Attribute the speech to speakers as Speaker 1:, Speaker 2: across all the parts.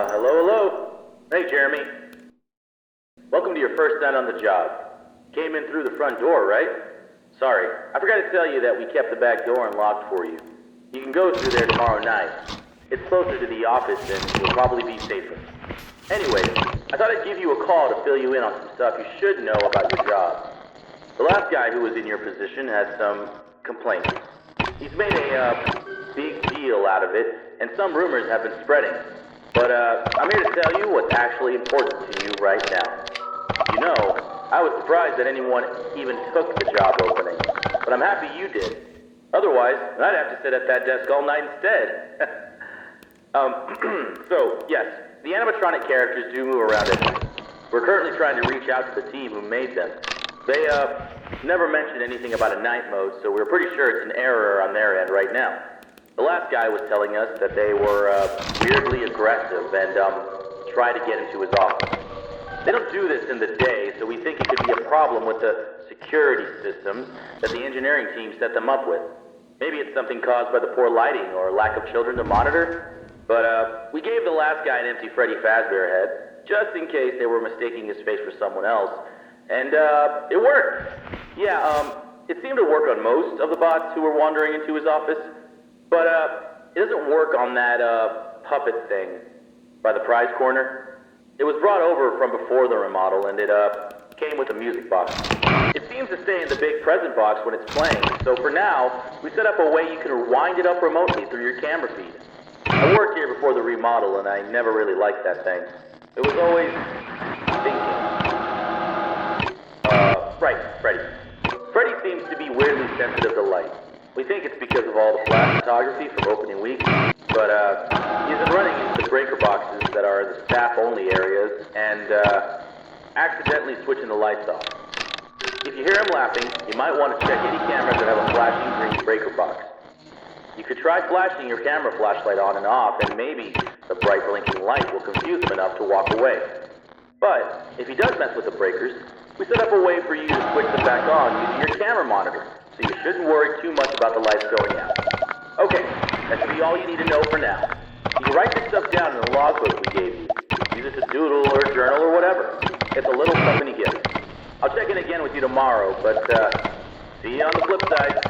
Speaker 1: Hello? Hey, Jeremy. Welcome to your first night on the job. Came in through the front door, right? Sorry, I forgot to tell you that we kept the back door unlocked for you. You can go through there tomorrow night. It's closer to the office and you'll probably be safer. Anyway, I thought I'd give you a call to fill you in on some stuff you should know about your job. The last guy who was in your position had some complaints. He's made a big deal out of it, and some rumors have been spreading. But I'm here to tell you what's actually important to you right now. You know, I was surprised that anyone even took the job opening, but I'm happy you did. Otherwise, I'd have to sit at that desk all night instead. So, yes, the animatronic characters do move around at night. We're currently trying to reach out to the team who made them. They, never mentioned anything about a night mode, so we're pretty sure it's an error on their end right now. The last guy was telling us that they were, weirdly aggressive and, try to get into his office. They don't do this in the day, so we think it could be a problem with the security systems that the engineering team set them up with. Maybe it's something caused by the poor lighting or lack of children to monitor. But, we gave the last guy an empty Freddy Fazbear head, just in case they were mistaking his face for someone else. And, it worked. Yeah, it seemed to work on most of the bots who were wandering into his office. But, it doesn't work on that, puppet thing by the prize corner. It was brought over from before the remodel, and it, came with a music box. It seems to stay in the big present box when it's playing, so for now, we set up a way you can wind it up remotely through your camera feed. I worked here before the remodel, and I never really liked that thing. It was always thinking. Right, Freddy. Freddy seems to be weirdly sensitive to light. We think it's because of all the flash photography from opening week, but, he's been running into the breaker boxes that are in the staff-only areas, and, accidentally switching the lights off. If you hear him laughing, you might want to check any cameras that have a flashing green breaker box. You could try flashing your camera flashlight on and off, and maybe the bright blinking light will confuse him enough to walk away. But, if he does mess with the breakers, we set up a way for you to switch them back on using your camera monitor, so you shouldn't worry too much about the lights going out. Okay, that should be all you need to know for now. You can write this stuff down in the logbook we gave you. Use it to doodle or journal or whatever. It's a little company gift. I'll check in again with you tomorrow, but, see you on the flip side.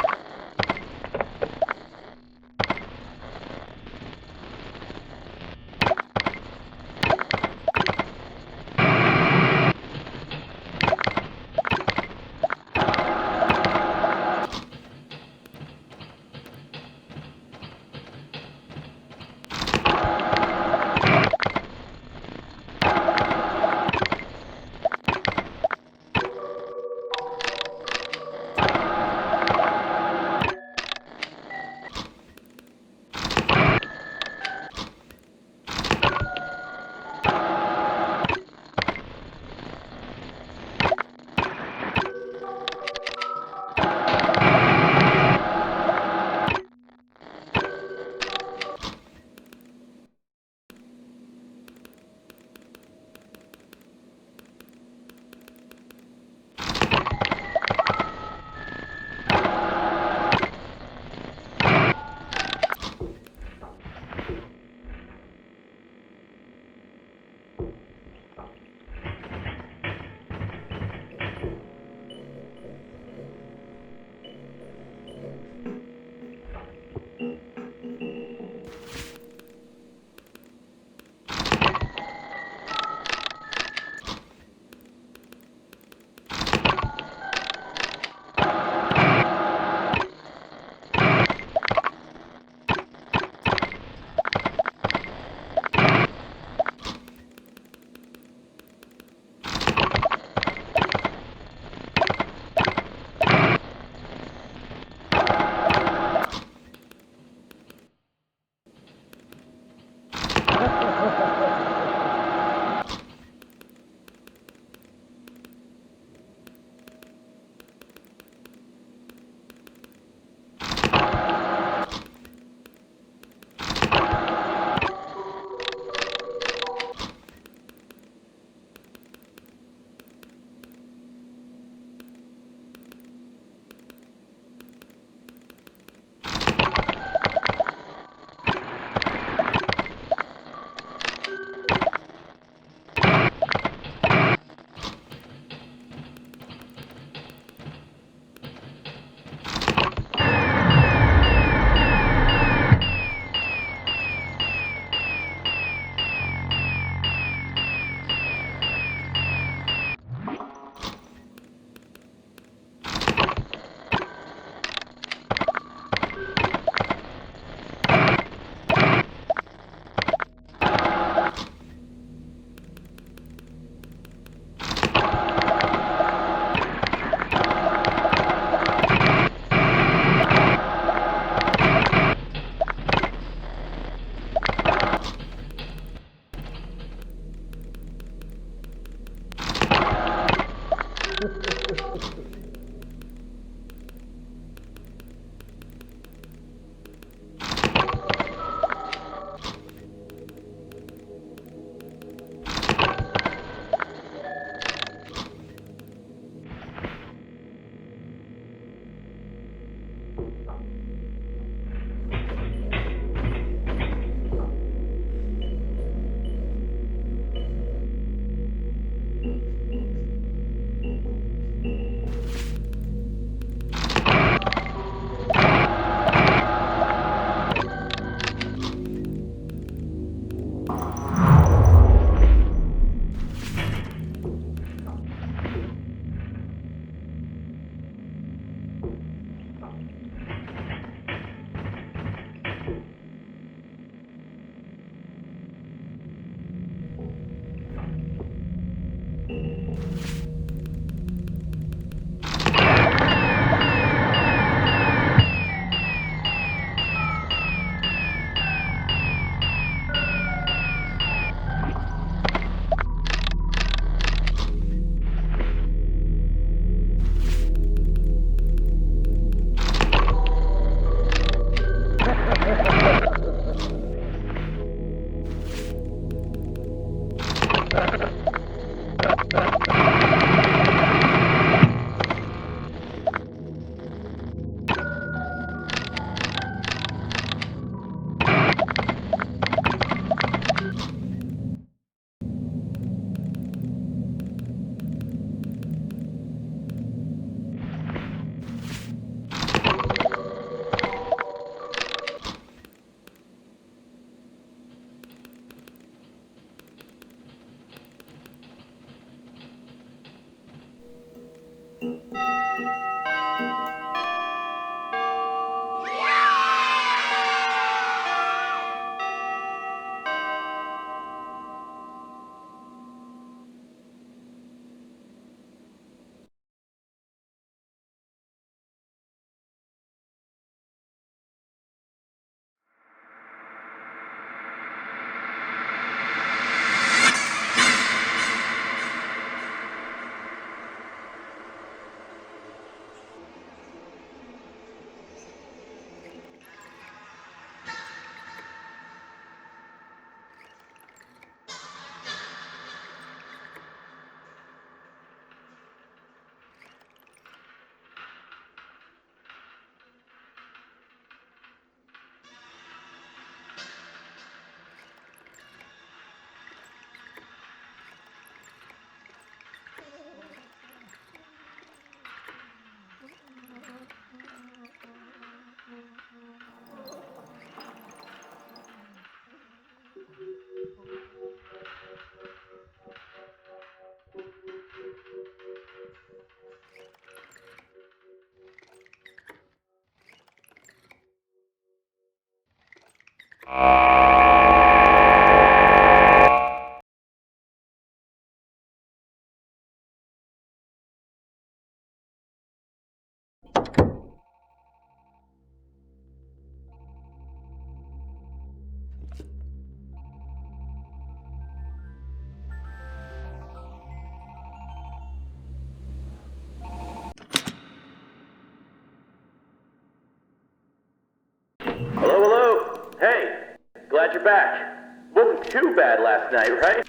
Speaker 1: Hello, hello. Hey, glad you're back. Wasn't too bad last night, right?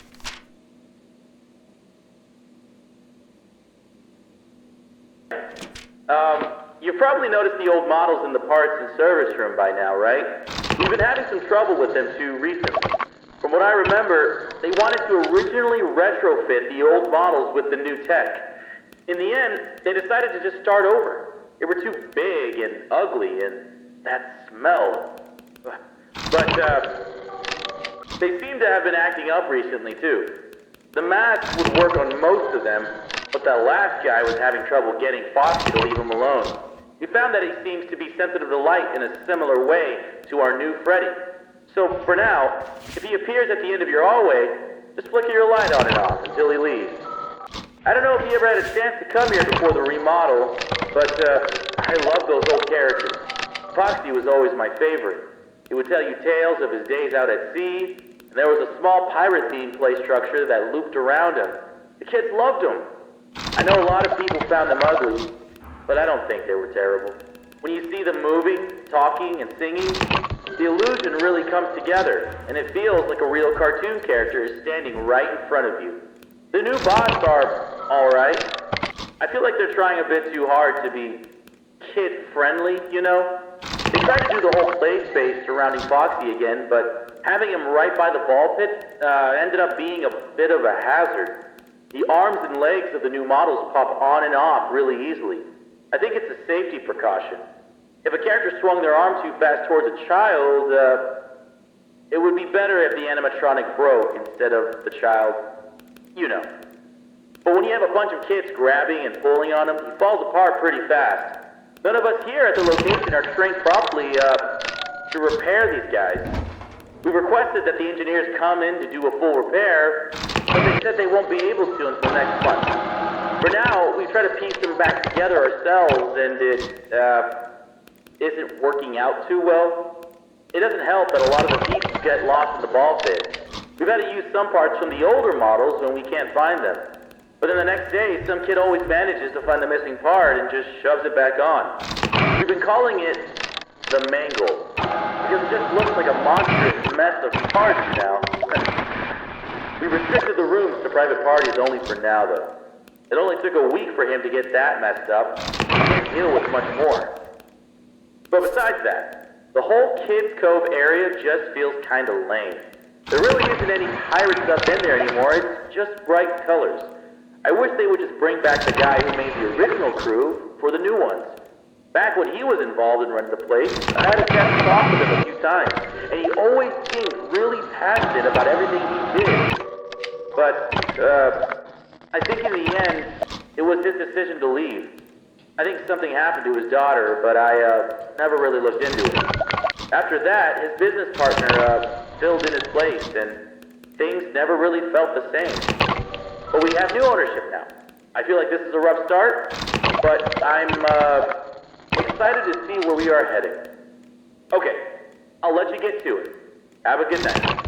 Speaker 1: You've probably noticed the old models in the parts and service room by now, right? We've been having some trouble with them too recently. From what I remember, they wanted to originally retrofit the old models with the new tech. In the end, they decided to just start over. They were too big and ugly, and that smell. But, they seem to have been acting up recently, too. The mask would work on most of them, but that last guy was having trouble getting Foxy to leave him alone. We found that he seems to be sensitive to light in a similar way to our new Freddy. So, for now, if he appears at the end of your hallway, just flicker your light on and off until he leaves. I don't know if he ever had a chance to come here before the remodel, but, I love those old characters. Foxy was always my favorite. He would tell you tales of his days out at sea, and there was a small pirate-themed play structure that looped around him. The kids loved him. I know a lot of people found them ugly, but I don't think they were terrible. When you see them moving, talking, and singing, the illusion really comes together, and it feels like a real cartoon character is standing right in front of you. The new bots are alright. I feel like they're trying a bit too hard to be kid-friendly, you know? They tried to do the whole play space surrounding Foxy again, but having him right by the ball pit ended up being a bit of a hazard. The arms and legs of the new models pop on and off really easily. I think it's a safety precaution. If a character swung their arm too fast towards a child, it would be better if the animatronic broke instead of the child, you know. But when you have a bunch of kids grabbing and pulling on him, he falls apart pretty fast. None of us here at the location are trained properly to repair these guys. We requested that the engineers come in to do a full repair, but they said they won't be able to until next month. For now, we try to piece them back together ourselves, and it isn't working out too well. It doesn't help that a lot of the pieces get lost in the ball pit. We've had to use some parts from the older models when we can't find them. But then the next day, some kid always manages to find the missing part and just shoves it back on. We've been calling it the Mangle, because it just looks like a monstrous mess of parts now. We restricted the rooms to private parties only for now, though. It only took a week for him to get that messed up. He can't deal with much more. But besides that, the whole Kids Cove area just feels kinda lame. There really isn't any pirate stuff in there anymore, it's just bright colors. I wish they would just bring back the guy who made the original crew for the new ones. Back when he was involved in running the place, I had a chance to talk with him a few times, and he always seemed really passionate about everything he did. But, I think in the end, it was his decision to leave. I think something happened to his daughter, but I, never really looked into it. After that, his business partner, filled in his place, and things never really felt the same. But we have new ownership now. I feel like this is a rough start, but I'm, excited to see where we are heading. Okay, I'll let you get to it. Have a good night.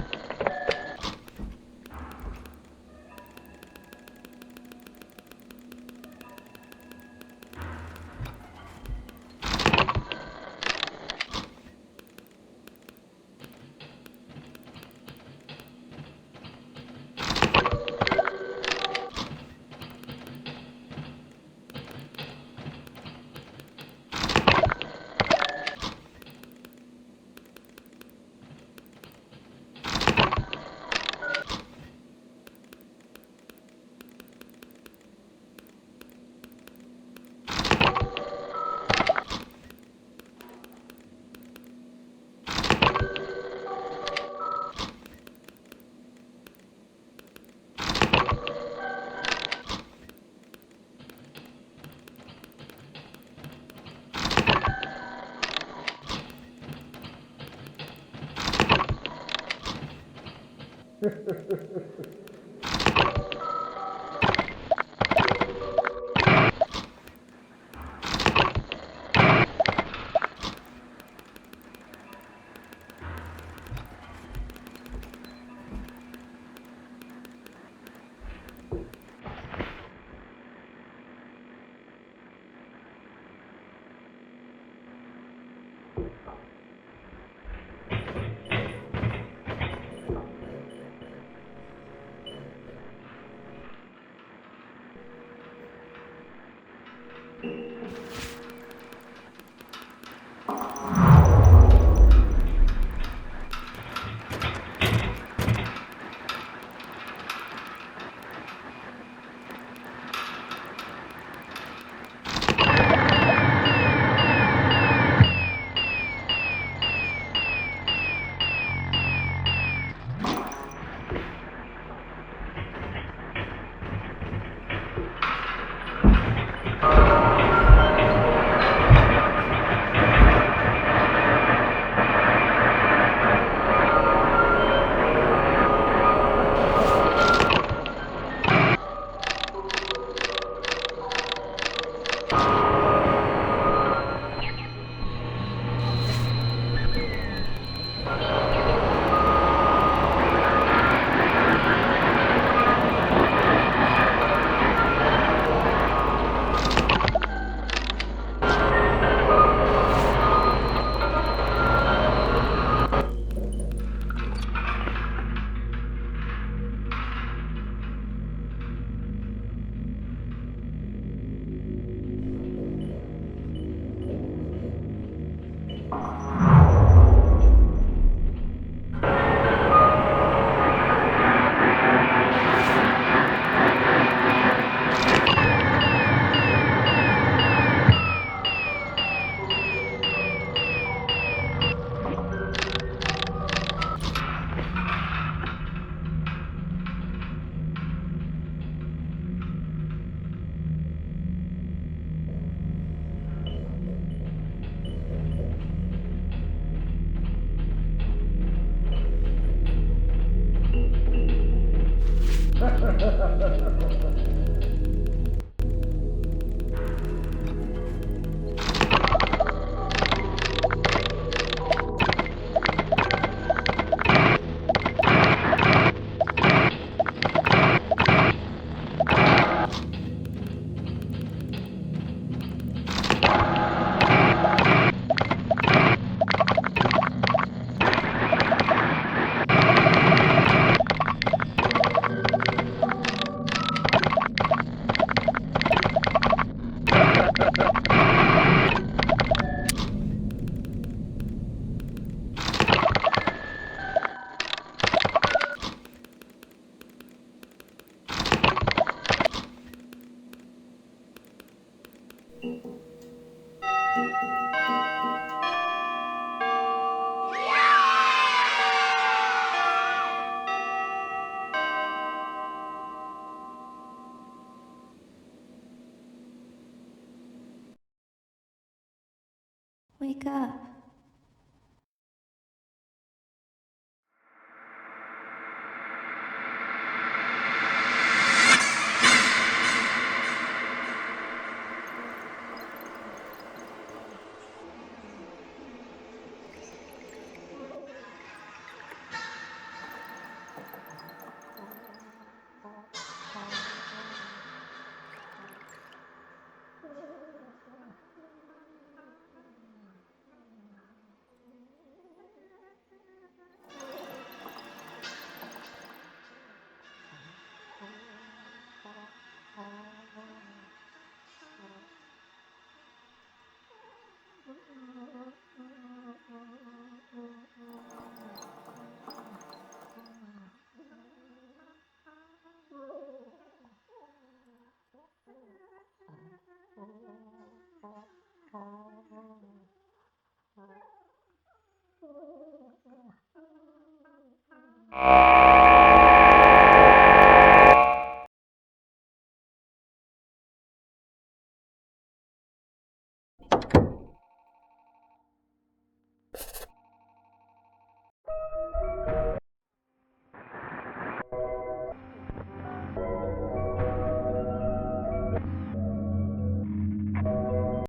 Speaker 2: Wake up.